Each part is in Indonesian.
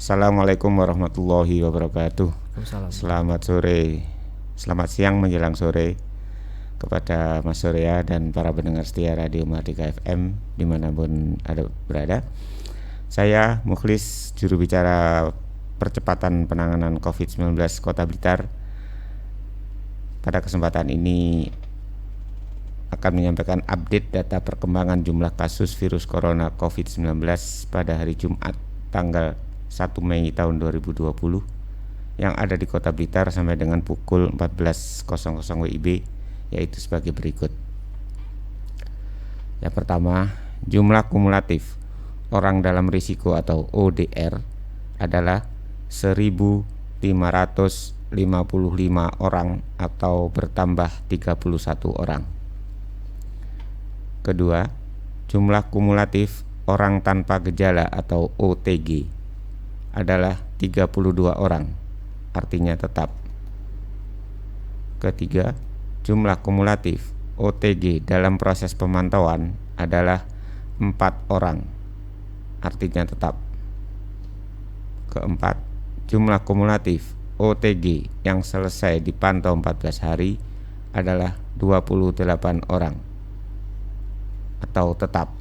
Assalamualaikum warahmatullahi wabarakatuh. Waalaikumsalam. Selamat sore, selamat siang menjelang sore kepada Mas Surya dan para pendengar setia Radio Mardika FM dimanapun ada berada. Saya Mukhlis, juru bicara percepatan penanganan COVID-19 Kota Blitar. Pada kesempatan ini akan menyampaikan update data perkembangan jumlah kasus virus corona COVID-19 pada hari Jumat tanggal 1 Mei tahun 2020 yang ada di Kota Blitar sampai dengan pukul 14.00 WIB, yaitu sebagai berikut. Yang pertama, jumlah kumulatif orang dalam risiko atau ODR adalah 1.555 orang atau bertambah 31 orang. Kedua, jumlah kumulatif orang tanpa gejala atau OTG adalah 32 orang, artinya tetap. Ketiga, jumlah kumulatif OTG dalam proses pemantauan adalah 4 orang, artinya tetap. Keempat, jumlah kumulatif OTG yang selesai dipantau 14 hari adalah 28 orang, atau tetap.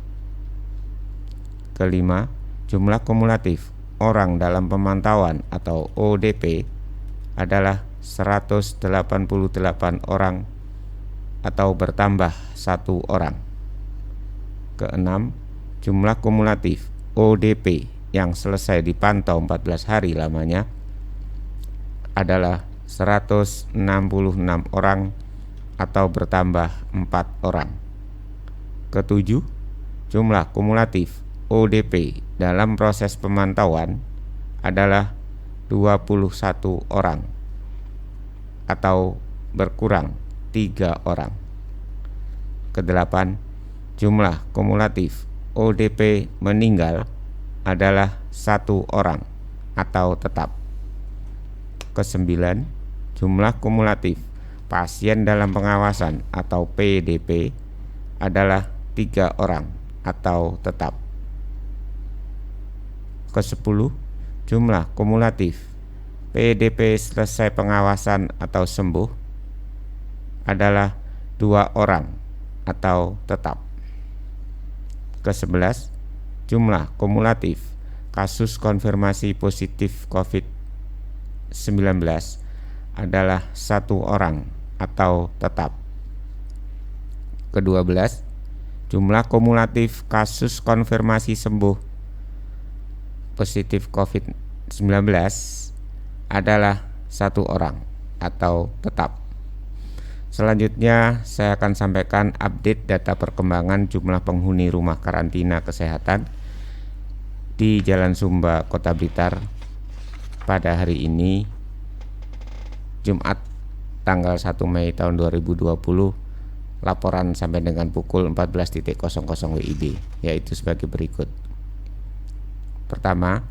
Kelima, jumlah kumulatif orang dalam pemantauan atau ODP adalah 188 orang atau bertambah 1 orang. Keenam, jumlah kumulatif ODP yang selesai dipantau 14 hari lamanya adalah 166 orang atau bertambah 4 orang. Ketujuh, jumlah kumulatif ODP dalam proses pemantauan adalah 21 orang atau berkurang 3 orang. Kedelapan, jumlah kumulatif ODP meninggal adalah 1 orang atau tetap. Kesembilan, jumlah kumulatif pasien dalam pengawasan atau PDP adalah 3 orang atau tetap. Ke-10, jumlah kumulatif PDP selesai pengawasan atau sembuh adalah 2 orang atau tetap. Ke-11, jumlah kumulatif kasus konfirmasi positif COVID-19 adalah 1 orang atau tetap. Ke-12, jumlah kumulatif kasus konfirmasi sembuh positif COVID-19 adalah 1 orang atau tetap. Selanjutnya saya akan sampaikan update data perkembangan jumlah penghuni rumah karantina kesehatan di Jalan Sumba, Kota Blitar pada hari ini Jumat tanggal 1 Mei tahun 2020. Laporan sampai dengan pukul 14.00 WIB, yaitu sebagai berikut. Pertama,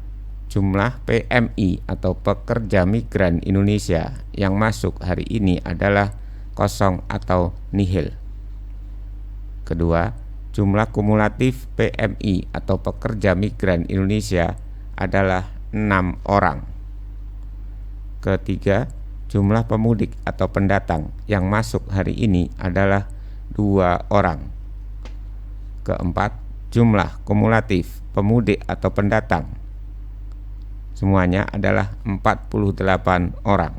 jumlah PMI atau pekerja migran Indonesia yang masuk hari ini adalah 0 atau nihil. Kedua, jumlah kumulatif PMI atau pekerja migran Indonesia adalah 6 orang. Ketiga, jumlah pemudik atau pendatang yang masuk hari ini adalah 2 orang. Keempat, jumlah kumulatif pemudik atau pendatang semuanya adalah 48 orang.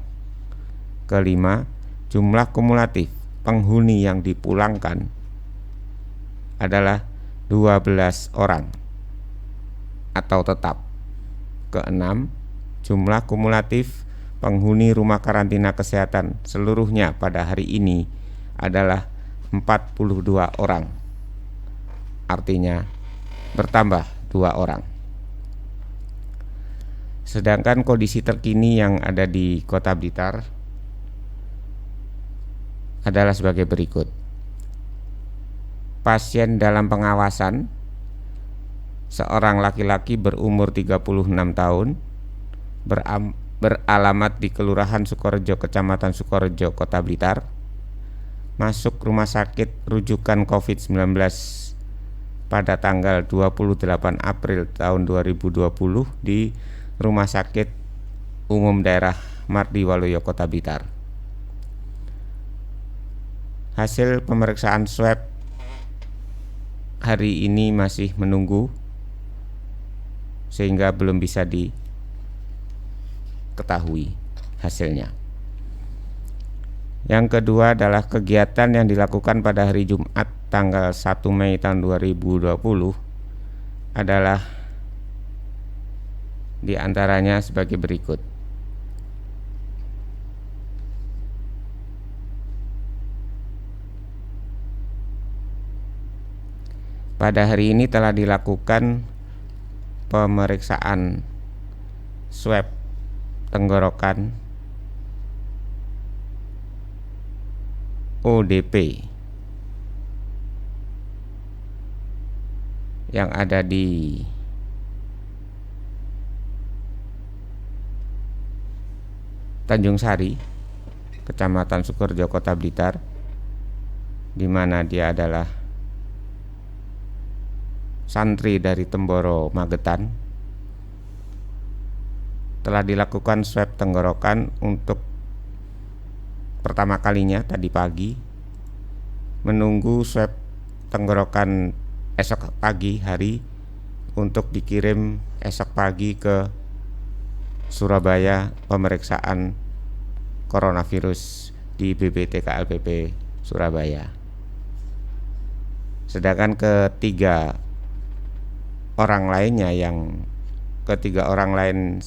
Kelima, jumlah kumulatif penghuni yang dipulangkan adalah 12 orang atau tetap. Keenam, jumlah kumulatif penghuni rumah karantina kesehatan seluruhnya pada hari ini adalah 42 orang, artinya bertambah 2 orang. Sedangkan kondisi terkini yang ada di Kota Blitar adalah sebagai berikut. Pasien dalam pengawasan seorang laki-laki berumur 36 tahun beralamat di Kelurahan Sukorejo, Kecamatan Sukorejo, Kota Blitar, masuk rumah sakit rujukan COVID-19 pada tanggal 28 April tahun 2020 di Rumah Sakit Umum Daerah Mardiwaluyo Kota Blitar. Hasil pemeriksaan swab hari ini masih menunggu, sehingga belum bisa diketahui hasilnya. Yang kedua adalah kegiatan yang dilakukan pada hari Jumat tanggal 1 Mei tahun 2020 adalah diantaranya sebagai berikut. Pada hari ini telah dilakukan pemeriksaan swab tenggorokan ODP yang ada di Tanjung Sari, Kecamatan Sukorejo, Kota Blitar, di mana dia adalah santri dari Temboro Magetan. Telah dilakukan swab tenggorokan untuk pertama kalinya tadi pagi, menunggu swab tenggorokan esok pagi hari untuk dikirim esok pagi ke Surabaya pemeriksaan coronavirus di BBT KLPP Surabaya. Sedangkan ketiga orang lain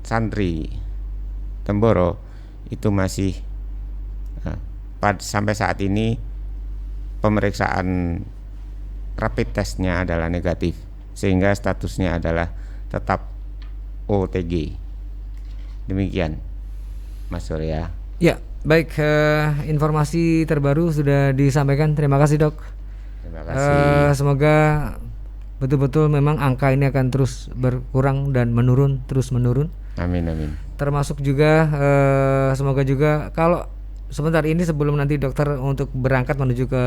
santri Temboro itu masih sampai saat ini pemeriksaan rapid testnya adalah negatif, sehingga statusnya adalah tetap OTG. Demikian, Mas Surya. Ya, baik, informasi terbaru sudah disampaikan. Terima kasih, Dok. Terima kasih. Semoga betul-betul memang angka ini akan terus berkurang dan terus menurun. Amin, amin. Termasuk juga semoga juga kalau sebentar ini sebelum nanti dokter untuk berangkat menuju ke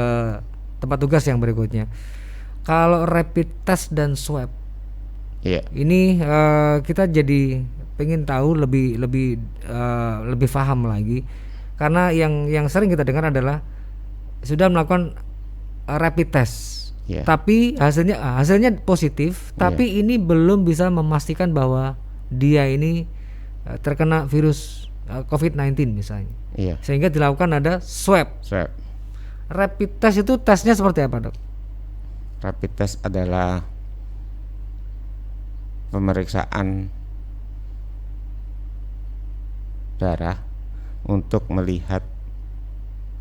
tempat tugas yang berikutnya, kalau rapid test dan swab, ini kita jadi pengen tahu lebih paham lagi, karena yang sering kita dengar adalah sudah melakukan rapid test, tapi hasilnya positif, tapi ini belum bisa memastikan bahwa dia ini terkena virus COVID-19 misalnya, sehingga dilakukan ada swab. Rapid test itu tesnya seperti apa, Dok? Rapid test adalah pemeriksaan darah untuk melihat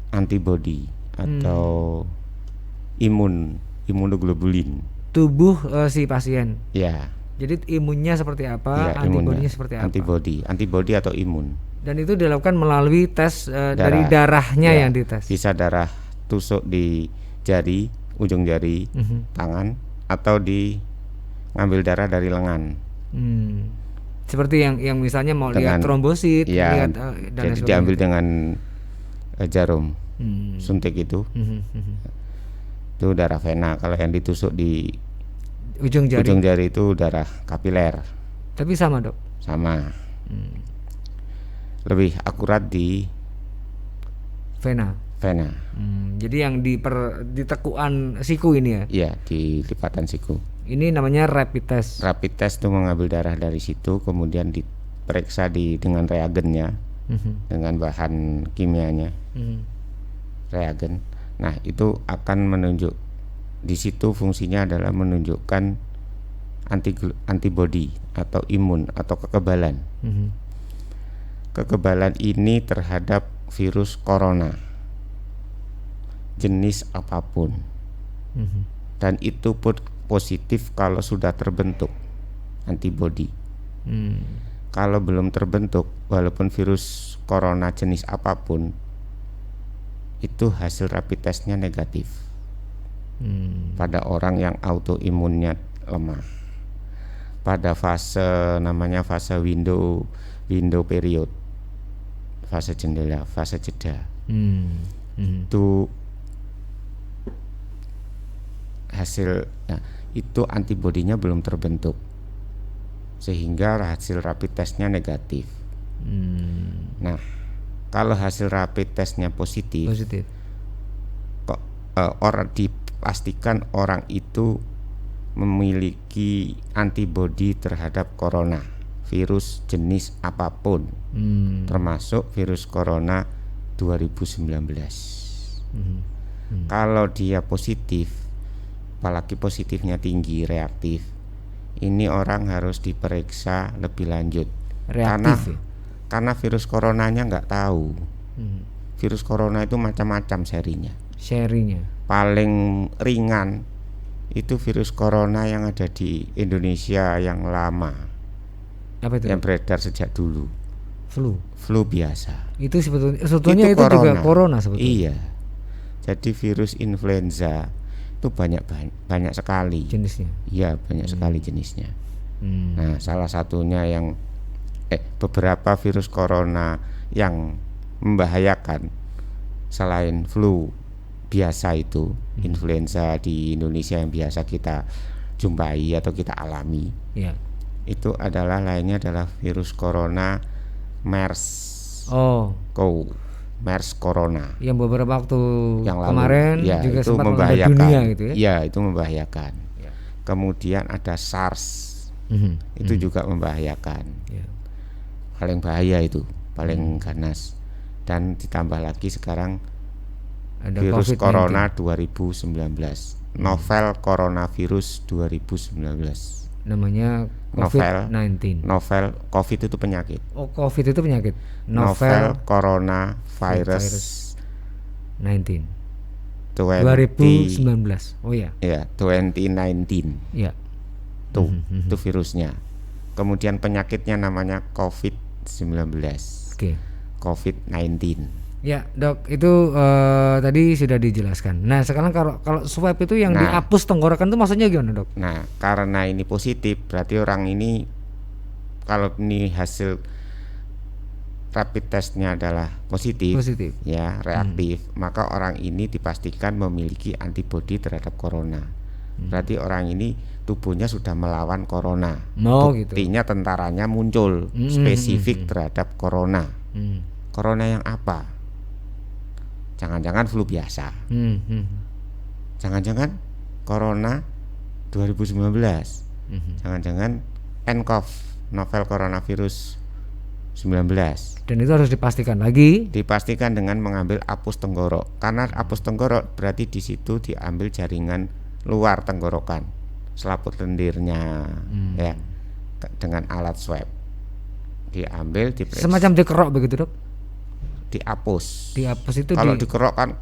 antibodi atau imunoglobulin tubuh si pasien. Ya. Jadi imunnya seperti apa, antibodinya seperti apa? Antibodi atau imun. Dan itu dilakukan melalui tes dari darahnya yang dites. Bisa darah tusuk di jari, ujung jari, tangan, atau ngambil darah dari lengan. Seperti yang misalnya mau lihat trombosit, lihat dan jadi diambil dengan jarum suntik itu. Itu darah vena. Kalau yang ditusuk di ujung jari itu darah kapiler. Tapi sama, Dok? Sama. Lebih akurat di vena. Jadi yang di tekuan siku ini ya? Iya, di lipatan siku. Ini namanya rapid test. Rapid test itu mengambil darah dari situ, kemudian diperiksa dengan reagennya, dengan bahan kimianya, reagen. Nah, itu akan menunjuk, di situ fungsinya adalah menunjukkan antibodi atau imun atau kekebalan. Kekebalan ini terhadap virus corona jenis apapun, dan itu pun positif kalau sudah terbentuk antibodi. Kalau belum terbentuk, walaupun virus corona jenis apapun, itu hasil rapid testnya negatif pada orang yang autoimunnya lemah, pada fase namanya fase window period, fase jendela, fase jeda. Itu hasil. Nah, itu antibodinya belum terbentuk, sehingga hasil rapid testnya negatif. Nah, kalau hasil rapid testnya positif. Kok orang dipastikan orang itu memiliki antibodi terhadap corona, virus jenis apapun, termasuk virus corona 2019. Kalau dia positif, apalagi positifnya tinggi, reaktif, ini orang harus diperiksa lebih lanjut. Reaktif, karena virus coronanya nggak tahu. Virus corona itu macam-macam serinya. Paling ringan itu virus corona yang ada di Indonesia yang lama. Apa itu? Yang beredar sejak dulu. Flu biasa. Itu sebetulnya itu juga corona sebetulnya. Iya. Jadi virus influenza itu banyak sekali jenisnya. Iya, banyak sekali jenisnya. Nah, salah satunya yang beberapa virus corona yang membahayakan selain flu biasa itu, influenza di Indonesia yang biasa kita jumpai atau kita alami, itu adalah lainnya adalah virus corona MERS. MERS corona yang beberapa waktu yang kemarin ya, juga itu sempat membahayakan dunia gitu ya. Ya, itu membahayakan. Kemudian ada SARS. Itu juga membahayakan. Paling bahaya itu, paling ganas. Dan ditambah lagi sekarang ada virus COVID-19. Corona 2019. Novel coronavirus 2019. Namanya COVID-19. Novel COVID itu penyakit. COVID itu penyakit. Novel coronavirus 19. 2019. Oh ya. Ya, 2019. Ya. Tuh, itu virusnya. Kemudian penyakitnya namanya COVID-19. COVID-19. Ya, Dok, itu tadi sudah dijelaskan. Nah, sekarang kalau swab itu yang dihapus tenggorokan itu maksudnya gimana, Dok? Nah, karena ini positif, berarti orang ini kalau ini hasil rapid testnya adalah positif. Ya, reaktif, maka orang ini dipastikan memiliki antibodi terhadap corona. Berarti orang ini tubuhnya sudah melawan corona. Buktinya gitu. Tentaranya muncul spesifik terhadap corona. Corona yang apa? Jangan-jangan flu biasa. Jangan-jangan corona 2019. Jangan-jangan nCoV, novel coronavirus 19. Dan itu harus dipastikan lagi. Dipastikan dengan mengambil apus tenggorok. Karena apus tenggorok berarti di situ diambil jaringan luar tenggorokan, selaput lendirnya, ya, dengan alat swab. Diambil, diperiksa. Semacam dikerok begitu, Dok? Dihapus itu kalau dikerok kan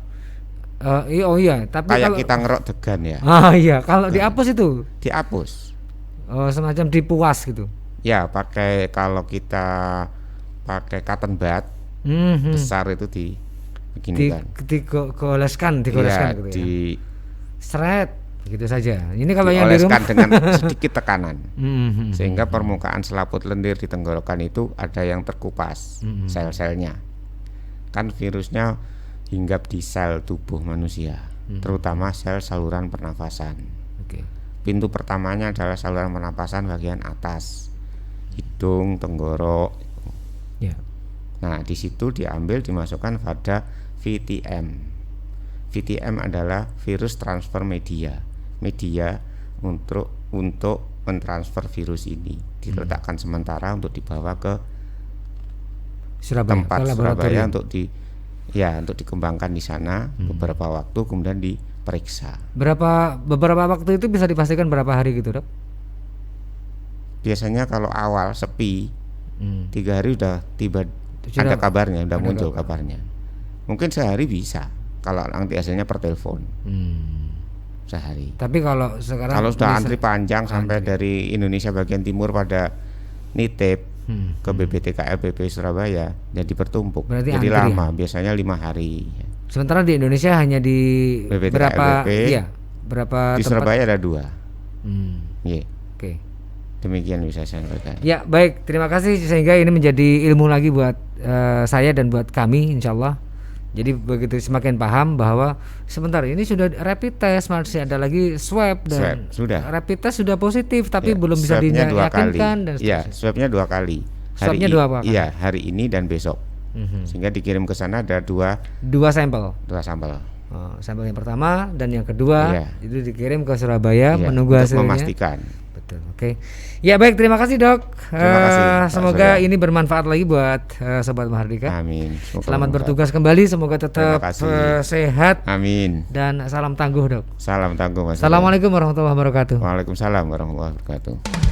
iya, tapi kayak kalau kita ngerok degan ya. Iya, kalau dihapus itu dihapus. Semacam dipuas gitu. Ya, kalau kita pakai cotton bud besar itu digoreskan gitu ya. Seret begitu saja. Ini kalau yang dioleskan dengan sedikit tekanan, sehingga permukaan selaput lendir di tenggorokan itu ada yang terkupas, sel-selnya. Kan virusnya hinggap di sel tubuh manusia, terutama sel saluran pernafasan. Pintu pertamanya adalah saluran pernafasan bagian atas, hidung, tenggorok. Nah, di situ diambil, dimasukkan pada VTM. VTM adalah virus transfer media untuk mentransfer virus ini, diletakkan sementara untuk dibawa ke tempat Surabaya untuk dikembangkan di sana beberapa waktu, kemudian diperiksa. Beberapa waktu itu bisa dipastikan berapa hari gitu, Dok? Biasanya kalau awal sepi 3 hari udah tiba, ada kabarnya, udah muncul kabarnya. Mungkin sehari bisa kalau nanti hasilnya per telepon. Sehari. Tapi kalau sudah antri panjang sampai dari Indonesia bagian timur pada nitip ke BPTKL BP Surabaya, jadi bertumpuk. Berarti jadi lama, biasanya 5 hari. Sementara di Indonesia hanya di BPTKL berapa di tempat? Surabaya ada 2. Oke. Demikian bisa saya sampaikan. Ya, baik, terima kasih, sehingga ini menjadi ilmu lagi buat saya dan buat kami, insyaallah. Jadi begitu semakin paham bahwa sebentar ini sudah rapid test, masih ada lagi swab dan sudah. rapid test sudah positif tapi Ya, belum bisa swabnya 2 kali. diyakinkan dan Iya, seterusnya. swabnya 2 kali. Swabnya 2 kali. Iya, hari ini dan besok. Sehingga dikirim ke sana ada 2 sampel. sampel. Sampel yang pertama dan yang kedua Iya. itu dikirim ke Surabaya Iya, menunggu untuk hasilnya. memastikan. Betul. Oke. Ya baik, terima kasih Dok. Terima kasih, Pak Semoga Surya. ini bermanfaat lagi buat Sobat Mahardika. Amin. Semoga Selamat bermanfaat. bertugas kembali, semoga tetap Terima kasih. sehat Amin. dan salam tangguh Dok. Salam tangguh Mas. Assalamualaikum warahmatullahi wabarakatuh. Waalaikumsalam warahmatullahi wabarakatuh.